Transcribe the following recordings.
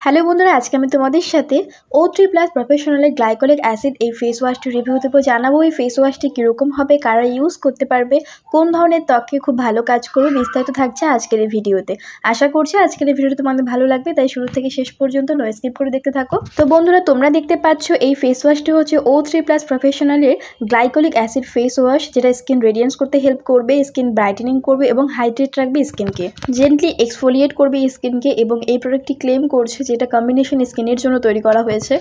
Hello বন্ধুরা, আজকে আমি তোমাদের সাথে O3+ প্রফেশনালের গ্লাইকোলিক অ্যাসিড এই ফেস ওয়াশটি রিভিউ দেবো। জানাবো এই ফেস ওয়াশটি কীরকম হবে, কারা ইউজ করতে পারবে, কোন ধরনের ত্বকে খুব ভালো কাজ করবে, বিস্তারিত থাকছে আজকের এই ভিডিওতে। আশা করছি আজকের এই ভিডিওটা তোমাদের ভালো লাগবে, তাই শুরু থেকে শেষ পর্যন্ত নো স্কিপ করে দেখতে থাকো। তো বন্ধুরা, তোমরা দেখতে পাচ্ছ এই ফেস ওয়াশটি হচ্ছে O3+ প্রফেশনালের গ্লাইকোলিক অ্যাসিড ফেস ওয়াশ, যেটা স্কিন রেডিয়েন্স করতে হেল্প করবে, স্কিন ব্রাইটেনিং করবে এবং হাইড্রেট রাখবে স্কিনকে, জেন্টলি এক্সফোলিয়েট করবে স্কিনকে। এবং এই প্রোডাক্টটি ক্লেম করছে যেটা কম্বিনেশন স্কিনের জন্য তৈরি করা হয়েছে।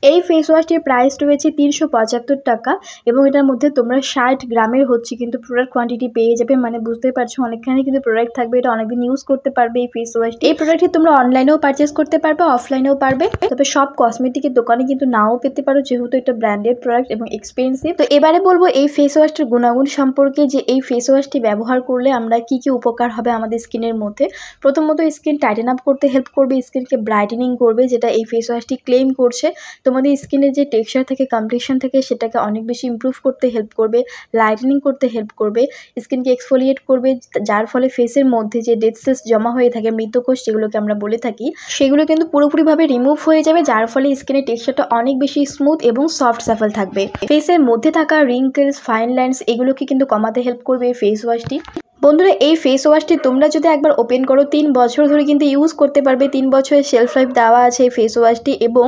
এই ফেস ওয়াশটির প্রাইস রয়েছে 375 টাকা এবং এটার মধ্যে তোমরা 60 গ্রামের হচ্ছে কিন্তু প্রোডাক্ট কোয়ান্টিটি পেয়ে যাবে। মানে বুঝতে পারছো অনেকখানি কিন্তু প্রোডাক্ট থাকবে, এটা অনেকদিন ইউজ করতে পারবে এই ফেস ওয়াশটি। এই প্রোডাক্টটি তোমরা অনলাইনেও পারচেস করতে পারবে, অফলাইনেও পারবে, তবে সব কসমেটিকের দোকানে কিন্তু নাও পেতে পারো, যেহেতু এটা ব্র্যান্ডেড প্রোডাক্ট এবং এক্সপেন্সিভ। তো এবারে বলবো এই ফেস ওয়াশটির গুণাগুণ সম্পর্কে, যে এই ফেস ওয়াশটি ব্যবহার করলে আমরা কি কি উপকার হবে আমাদের স্কিনের মধ্যে। প্রথমত স্কিন টাইটেন আপ করতে হেল্প করবে, স্কিনকে ব্রাইটেনিং করবে, যেটা এই ফেস ওয়াশটি ক্লেম করছে। তোমাদের স্কিনের যে টেক্সচার থেকে কমপ্লেকশন থেকে সেটাকে অনেক বেশি ইমপ্রুভ করতে হেল্প করবে, লাইটেনিং করতে হেল্প করবে, স্কিনকে এক্সফোলিয়েট করবে, যার ফলে ফেসের মধ্যে যে ডেড সেলস জমা হয়ে থাকে, মৃতকোষ যেগুলোকে আমরা বলে থাকি, সেগুলো কিন্তু পুরোপুরিভাবে রিমুভ হয়ে যাবে, যার ফলে স্কিনের টেক্সচারটা অনেক বেশি স্মুথ এবং সফট সাফল থাকবে। ফেসের মধ্যে থাকা রিঙ্কেলস, ফাইন লাইন্স এগুলোকে কিন্তু কমাতে হেল্প করবে এই ফেস ওয়াশটি। বন্ধুরা, এই ফেস ওয়াশটি তোমরা যদি একবার ওপেন করো 3 বছর ধরে কিন্তু ইউজ করতে পারবে। 3 বছরের শেলফ লাইফ দেওয়া আছে এই ফেস ওয়াশটি এবং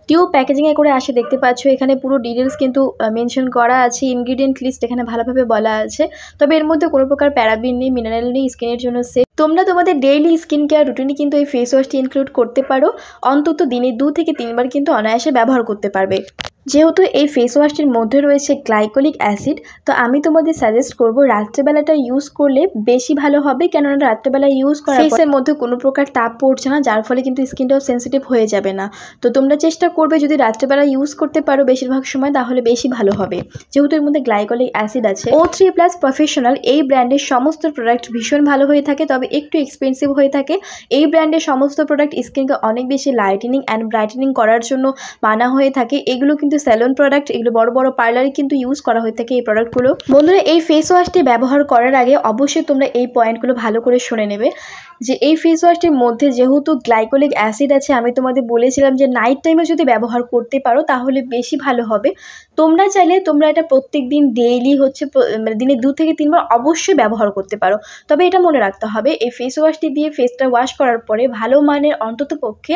টিউব প্যাকেজিংয়ে করে আসে, দেখতে পাচ্ছ এখানে পুরো ডিটেলস কিন্তু মেনশন করা আছে, ইনগ্রিডিয়েন্ট লিস্ট এখানে ভালোভাবে বলা আছে। তবে এর মধ্যে কোনো প্রকার প্যারাবিন নেই, মিনারেল নেই, স্কিনের জন্য সেফ। তোমরা তোমাদের ডেইলি স্কিন কেয়ার রুটিনে কিন্তু এই ফেস ওয়াশটি ইনক্লুড করতে পারো, অন্তত দিনে 2 থেকে 3 বার কিন্তু অনায়াসে ব্যবহার করতে পারবে। যেহেতু এই ফেস ওয়াশটির মধ্যে রয়েছে গ্লাইকোলিক অ্যাসিড, তো আমি তোমাদের সাজেস্ট করব রাত্রেবেলাটা ইউজ করলে বেশি ভালো হবে, কেননা রাত্রেবেলা ইউজ করা ফেসের মধ্যে কোনো প্রকার তাপ পড়ছে না, যার ফলে কিন্তু স্কিনটাও সেন্সিটিভ হয়ে যাবে না। তো তোমরা চেষ্টা করবে যদি রাত্রেবেলা ইউজ করতে পারো বেশিরভাগ সময়, তাহলে বেশি ভালো হবে, যেহেতু এর মধ্যে গ্লাইকোলিক অ্যাসিড আছে। O3+ প্রফেশনাল এই ব্র্যান্ডের সমস্ত প্রোডাক্ট ভীষণ ভালো হয়ে থাকে, তবে একটু এক্সপেন্সিভ হয়ে থাকে। এই ব্র্যান্ডের সমস্ত প্রোডাক্ট স্কিনকে অনেক বেশি লাইটেনিং অ্যান্ড ব্রাইটেনিং করার জন্য মানা হয়ে থাকে। এগুলো কিন্তু স্যালন প্রোডাক্ট, এগুলো বড় বড় পার্লারে কিন্তু ইউজ করা হয়ে থাকে এই প্রোডাক্টগুলো। বন্ধুরা, এই ফেস ওয়াশটি ব্যবহার করার আগে অবশ্যই তোমরা এই পয়েন্টগুলো ভালো করে শুনে নেবে, যে এই ফেস ওয়াশটির মধ্যে যেহেতু গ্লাইকোলিক অ্যাসিড আছে, আমি তোমাদের বলেছিলাম যে নাইট টাইমে যদি ব্যবহার করতে পারো তাহলে বেশি ভালো হবে। তোমরা চাইলে তোমরা এটা প্রত্যেক দিন ডেইলি হচ্ছে মানে দিনে 2 থেকে 3 বার অবশ্যই ব্যবহার করতে পারো। তবে এটা মনে রাখতে হবে এই ফেস ওয়াশটি দিয়ে ফেসটা ওয়াশ করার পরে ভালো মানের অন্তত পক্ষে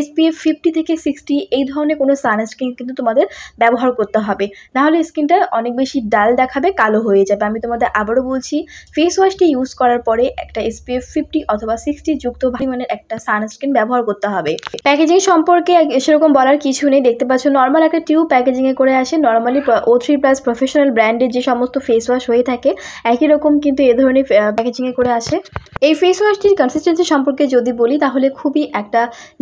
SPF 50 থেকে 60 এই ধরনের কোনো সানস্ক্রিন কিন্তু তোমাদের ব্যবহার করতে হবে, নাহলে স্কিনটা অনেক বেশি ডাল দেখাবে, কালো হয়ে যাবে। আমি তোমাদের আবারও বলছি, ফেস ওয়াশটি ইউজ করার পরে একটা SPF 50 অথবা 60 যুক্ত পরিমাণের একটা সানস্ক্রিন ব্যবহার করতে হবে। প্যাকেজিং সম্পর্কে সেরকম বলার কিছু নেই, দেখতে পাচ্ছ নর্মাল একটা টিউব প্যাকেজিংয়ে করে আসে। নর্মালি O3+ প্রফেশনাল ব্র্যান্ডের যে সমস্ত ফেস ওয়াশ হয়ে থাকে একই রকম কিন্তু এ ধরনের প্যাকেজিংয়ে করে আসে। এই ফেস ওয়াশটির কনসিস্টেন্সি সম্পর্কে যদি বলি, তাহলে খুবই একটা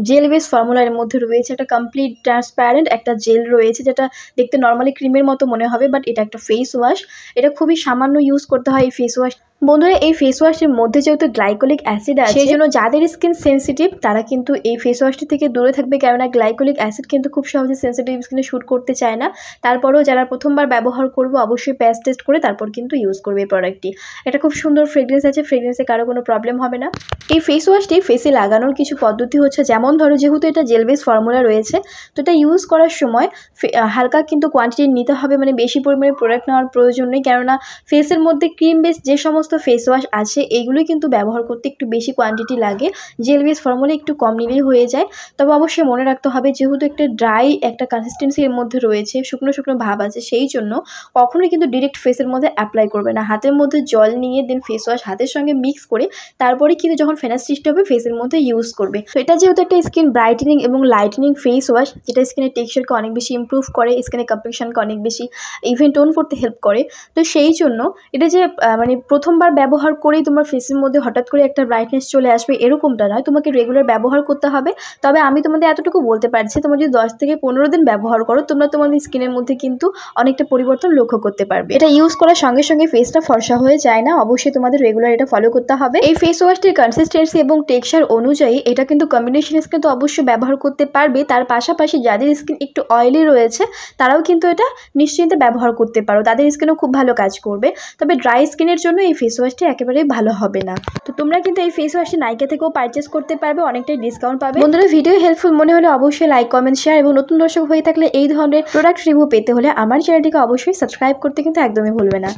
জেল বেস ফর্মুলার মধ্যে রয়েছে, একটা কমপ্লিট ট্রান্সপ্যারেন্ট একটা জেল রয়েছে, যেটা দেখতে নর্মালি ক্রিমের মতো মনে হবে, বাট এটা একটা ফেস ওয়াশ। এটা খুবই সামান্য ইউজ করতে হয় এই ফেস ওয়াশ। বন্ধুরা, এই ফেস ওয়াশের মধ্যে যেহেতু গ্লাইকোলিক অ্যাসিড আছে, সেই জন্য যাদের স্কিন সেন্সিটিভ তারা কিন্তু এই ফেস ওয়াশটি থেকে দূরে থাকবে, কেননা গ্লাইকোলিক অ্যাসিড কিন্তু খুব সহজে সেন্সিটিভ স্কিনে শ্যুট করতে চায় না। তারপরেও যারা প্রথমবার ব্যবহার করবে অবশ্যই প্যাচ টেস্ট করে তারপর কিন্তু ইউজ করবে এই প্রোডাক্টটি। এটা খুব সুন্দর ফ্রেগরেন্স আছে, ফ্রেগরেন্সে কারো কোনো প্রবলেম হবে না। এই ফেস ওয়াশটি ফেসে লাগানোর কিছু পদ্ধতি হচ্ছে, যেমন ধরো যেহেতু এটা জেল বেস ফর্মুলা রয়েছে, তো এটা ইউজ করার সময় হালকা কিন্তু কোয়ান্টিটি নিতে হবে, মানে বেশি পরিমাণে প্রোডাক্ট নেওয়ার প্রয়োজন নেই, কেননা ফেসের মধ্যে ক্রিম বেস যে সমস্ত ফেস ওয়াশ আছে এইগুলোই কিন্তু ব্যবহার করতে একটু বেশি কোয়ান্টিটি লাগে, জেল বেস ফর্মুলা একটু কম নিলেই হয়ে যায়। তবে অবশ্যই মনে রাখতে হবে, যেহেতু একটা ড্রাই একটা কনসিস্টেন্সি এর মধ্যে রয়েছে, শুকনো শুকনো ভাব আছে, সেই জন্য কখনোই কিন্তু ডিরেক্ট ফেসের মধ্যে অ্যাপ্লাই করবে না। হাতের মধ্যে জল নিয়ে দেন ফেস ওয়াশ হাতের সঙ্গে মিক্স করে তারপরে কিন্তু যখন ফেনাস সৃষ্টি হবে ফেসের মধ্যে ইউজ করবে। তো এটা যেহেতু একটা স্কিন ব্রাইটেনিং এবং লাইটেনিং ফেস ওয়াশ, যেটা স্কিনের টেক্সচারকে অনেক বেশি ইমপ্রুভ করে, স্কিনের কমপ্লেকশনকে অনেক বেশি ইভেন টোন করতে হেল্প করে। তো সেই জন্য এটা যে মানে প্রথমবার ব্যবহার করেই তোমার ফেসের মধ্যে হঠাৎ করে একটা ব্রাইটনেস চলে আসবে এরকমটা নয়, তোমাকে রেগুলার ব্যবহার করতে হবে। তবে আমি তোমাদের এতটুকু বলতে পারছি, তোমরা যদি 10 থেকে 15 দিন ব্যবহার করো, তোমরা তোমাদের স্কিনের মধ্যে কিন্তু অনেকটা পরিবর্তন লক্ষ্য করতে পারবে। এটা ইউজ করার সঙ্গে সঙ্গে ফেসটা ফর্সা হয়ে যায় না, অবশ্যই তোমাদের রেগুলার এটা ফলো করতে হবে। এই ফেস ওয়াশটির কনসিস্টেন্সি এবং টেক্সচার অনুযায়ী এটা কিন্তু কম্বিনেশন স্কিন তো অবশ্যই ব্যবহার করতে পারবে, তার পাশাপাশি যাদের স্কিন একটু অয়েলি রয়েছে তারাও কিন্তু এটা নিশ্চিন্তে ব্যবহার করতে পারো, তাদের স্কিনও খুব ভালো কাজ করবে। তবে ড্রাই স্কিনের জন্য এই ফেস ফেস ওয়াশটি একেবারেই ভালো হবে না। তো তোমরা কিন্তু এই ফেস ওয়াশটি নাইকা থেকেও পারচেস করতে পারবে, অনেকটাই ডিসকাউন্ট পাবে। বন্ধুরা ভিডিও হেল্পফুল মনে হলে অবশ্যই লাইক কমেন্ট শেয়ার, এবং নতুন দর্শক হয়ে থাকলে এই ধরনের প্রোডাক্ট রিভিউ পেতে হলে আমার চ্যানেলটিকে অবশ্যই সাবস্ক্রাইব করতে কিন্তু একদমই ভুলবে না।